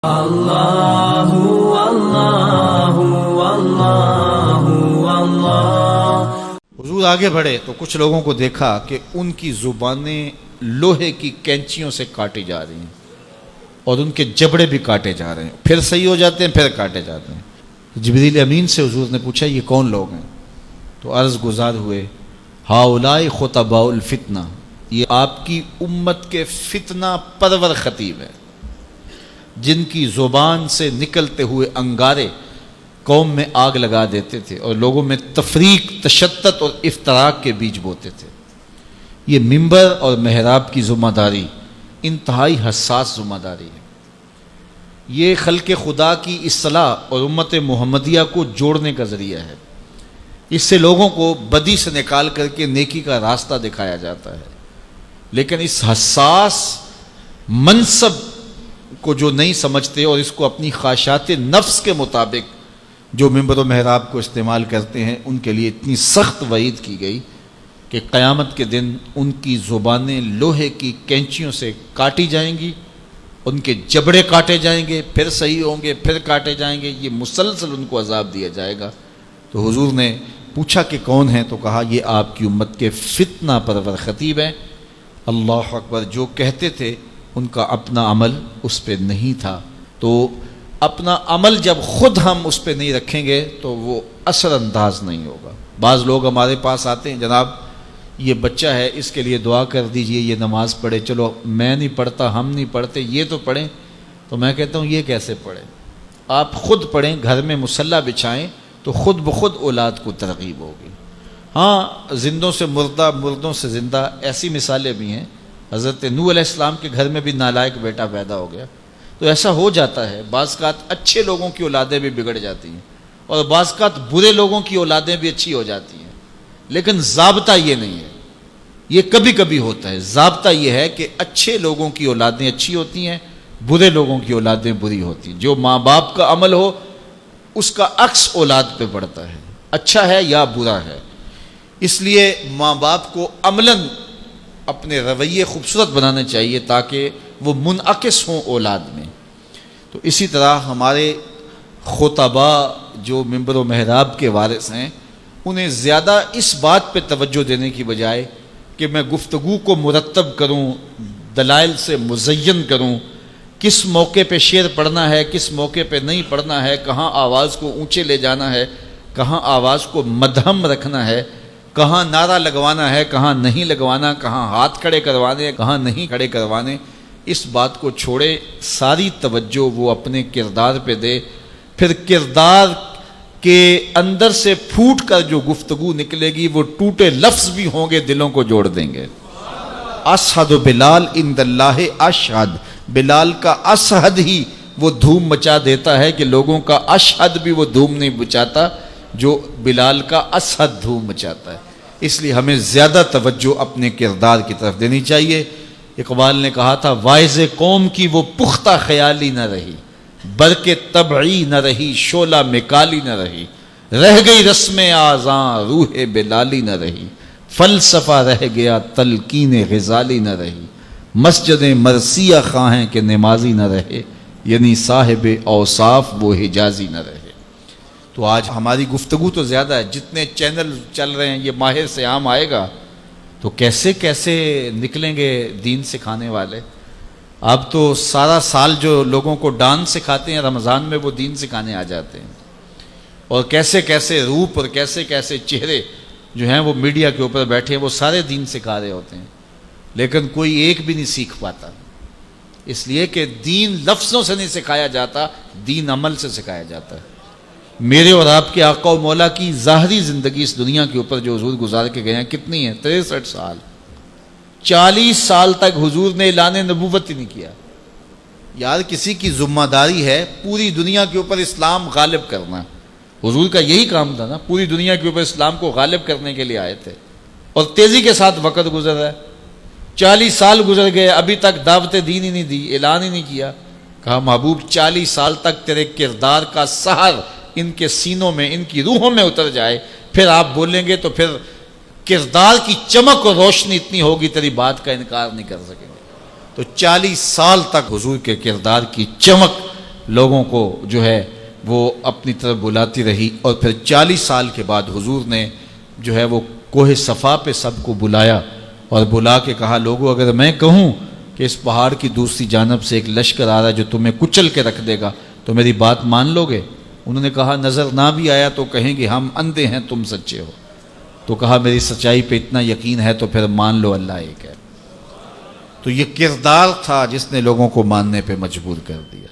اللہ اللہ اللہ اللہ۔ حضور آگے بڑھے تو کچھ لوگوں کو دیکھا کہ ان کی زبانیں لوہے کی کینچیوں سے کاٹی جا رہی ہیں اور ان کے جبڑے بھی کاٹے جا رہے ہیں، پھر صحیح ہو جاتے ہیں، پھر کاٹے جاتے ہیں۔ جبریل امین سے حضور نے پوچھا یہ کون لوگ ہیں؟ تو عرض گزار ہوئے ہؤلاء خطباء الفتنہ، یہ آپ کی امت کے فتنہ پرور خطیب ہیں جن کی زبان سے نکلتے ہوئے انگارے قوم میں آگ لگا دیتے تھے اور لوگوں میں تفریق، تشدد اور افتراق کے بیج بوتے تھے۔ یہ منبر اور محراب کی ذمہ داری انتہائی حساس ذمہ داری ہے۔ یہ خلق خدا کی اصلاح اور امت محمدیہ کو جوڑنے کا ذریعہ ہے۔ اس سے لوگوں کو بدی سے نکال کر کے نیکی کا راستہ دکھایا جاتا ہے، لیکن اس حساس منصب کو جو نہیں سمجھتے اور اس کو اپنی خواہشات نفس کے مطابق جو منبر و محراب کو استعمال کرتے ہیں، ان کے لیے اتنی سخت وعید کی گئی کہ قیامت کے دن ان کی زبانیں لوہے کی کینچیوں سے کاٹی جائیں گی، ان کے جبڑے کاٹے جائیں گے، پھر صحیح ہوں گے، پھر کاٹے جائیں گے، یہ مسلسل ان کو عذاب دیا جائے گا۔ تو حضور نے پوچھا کہ کون ہیں؟ تو کہا یہ آپ کی امت کے فتنہ پرور خطیب ہیں۔ اللہ اکبر! جو کہتے تھے ان کا اپنا عمل اس پہ نہیں تھا، تو اپنا عمل جب خود ہم اس پہ نہیں رکھیں گے تو وہ اثر انداز نہیں ہوگا۔ بعض لوگ ہمارے پاس آتے ہیں، جناب یہ بچہ ہے اس کے لیے دعا کر دیجئے، یہ نماز پڑھے۔ چلو میں نہیں پڑھتا، ہم نہیں پڑھتے، یہ تو پڑھیں۔ تو میں کہتا ہوں یہ کیسے پڑھیں؟ آپ خود پڑھیں، گھر میں مصلی بچھائیں تو خود بخود اولاد کو ترغیب ہوگی۔ ہاں، زندوں سے مردہ، مردوں سے زندہ، ایسی مثالیں بھی ہیں۔ حضرت نوح علیہ السلام کے گھر میں بھی نالائق بیٹا پیدا ہو گیا۔ تو ایسا ہو جاتا ہے، بعض اوقات اچھے لوگوں کی اولادیں بھی بگڑ جاتی ہیں اور بعض اوقات برے لوگوں کی اولادیں بھی اچھی ہو جاتی ہیں، لیکن ضابطہ یہ نہیں ہے، یہ کبھی کبھی ہوتا ہے۔ ضابطہ یہ ہے کہ اچھے لوگوں کی اولادیں اچھی ہوتی ہیں، برے لوگوں کی اولادیں بری ہوتی ہیں۔ جو ماں باپ کا عمل ہو اس کا عکس اولاد پہ پڑتا ہے، اچھا ہے یا برا ہے۔ اس لیے ماں باپ کو عملاً اپنے رویے خوبصورت بنانا چاہیے تاکہ وہ منعکس ہوں اولاد میں۔ تو اسی طرح ہمارے خطباء جو منبر و محراب کے وارث ہیں، انہیں زیادہ اس بات پہ توجہ دینے کی بجائے کہ میں گفتگو کو مرتب کروں، دلائل سے مزین کروں، کس موقع پہ شعر پڑھنا ہے، کس موقع پہ نہیں پڑھنا ہے، کہاں آواز کو اونچے لے جانا ہے، کہاں آواز کو مدھم رکھنا ہے، کہاں نعرہ لگوانا ہے، کہاں نہیں لگوانا، کہاں ہاتھ کھڑے کروانے، کہاں نہیں کھڑے کروانے، اس بات کو چھوڑے، ساری توجہ وہ اپنے کردار پہ دے۔ پھر کردار کے اندر سے پھوٹ کر جو گفتگو نکلے گی وہ ٹوٹے لفظ بھی ہوں گے، دلوں کو جوڑ دیں گے۔ اشہد بلال عند اللہ اشہد، بلال کا اشہد ہی وہ دھوم مچا دیتا ہے کہ لوگوں کا اشہد بھی وہ دھوم نہیں مچاتا جو بلال کا اشہد دھوم مچاتا ہے۔ اس لیے ہمیں زیادہ توجہ اپنے کردار کی طرف دینی چاہیے۔ اقبال نے کہا تھا واعظ قوم کی وہ پختہ خیالی نہ رہی، برق طبعی نہ رہی، شعلہ مکالی نہ رہی، رہ گئی رسم آذاں روح بلالی نہ رہی، فلسفہ رہ گیا تلقین غزالی نہ رہی، مسجد مرثیہ خواہیں کہ نمازی نہ رہے، یعنی صاحب اوصاف وہ حجازی نہ رہے۔ تو آج ہماری گفتگو تو زیادہ ہے، جتنے چینل چل رہے ہیں، یہ ماہر سے عام آئے گا تو کیسے کیسے نکلیں گے دین سکھانے والے۔ اب تو سارا سال جو لوگوں کو ڈانس سکھاتے ہیں، رمضان میں وہ دین سکھانے آ جاتے ہیں، اور کیسے کیسے روپ اور کیسے کیسے چہرے جو ہیں وہ میڈیا کے اوپر بیٹھے ہیں، وہ سارے دین سکھا رہے ہوتے ہیں، لیکن کوئی ایک بھی نہیں سیکھ پاتا، اس لیے کہ دین لفظوں سے نہیں سکھایا جاتا، دین عمل سے سکھایا جاتا ہے۔ میرے اور آپ کے آقا و مولا کی ظاہری زندگی اس دنیا کے اوپر جو حضور گزار کے گئے ہیں کتنی ہے؟ 63 سال۔ 40 سال تک حضور نے اعلان نبوت ہی نہیں کیا۔ یار کسی کی ذمہ داری ہے پوری دنیا کے اوپر اسلام غالب کرنا، حضور کا یہی کام تھا نا، پوری دنیا کے اوپر اسلام کو غالب کرنے کے لیے آئے تھے، اور تیزی کے ساتھ وقت گزر رہا ہے۔ 40 سال گزر گئے، ابھی تک دعوت دین ہی نہیں دی، اعلان ہی نہیں کیا۔ کہا محبوب 40 سال تک تیرے کردار کا سحر ان کے سینوں میں، ان کی روحوں میں اتر جائے، پھر آپ بولیں گے تو پھر کردار کی چمک اور روشنی اتنی ہوگی تیری بات کا انکار نہیں کر سکیں گے۔ تو 40 سال تک حضور کے کردار کی چمک لوگوں کو جو ہے وہ اپنی طرف بلاتی رہی، اور پھر 40 سال کے بعد حضور نے جو ہے وہ کوہ صفا پہ سب کو بلایا اور بلا کے کہا لوگوں اگر میں کہوں کہ اس پہاڑ کی دوسری جانب سے ایک لشکر آ رہا ہے جو تمہیں کچل کے رکھ دے گا تو میری بات مان لو گے؟ انہوں نے کہا نظر نہ بھی آیا تو کہیں گے ہم اندھے ہیں تم سچے ہو. تو کہا میری سچائی پہ اتنا یقین ہے تو پھر مان لو اللہ ایک ہے. تو یہ کردار تھا جس نے لوگوں کو ماننے پہ مجبور کر دیا.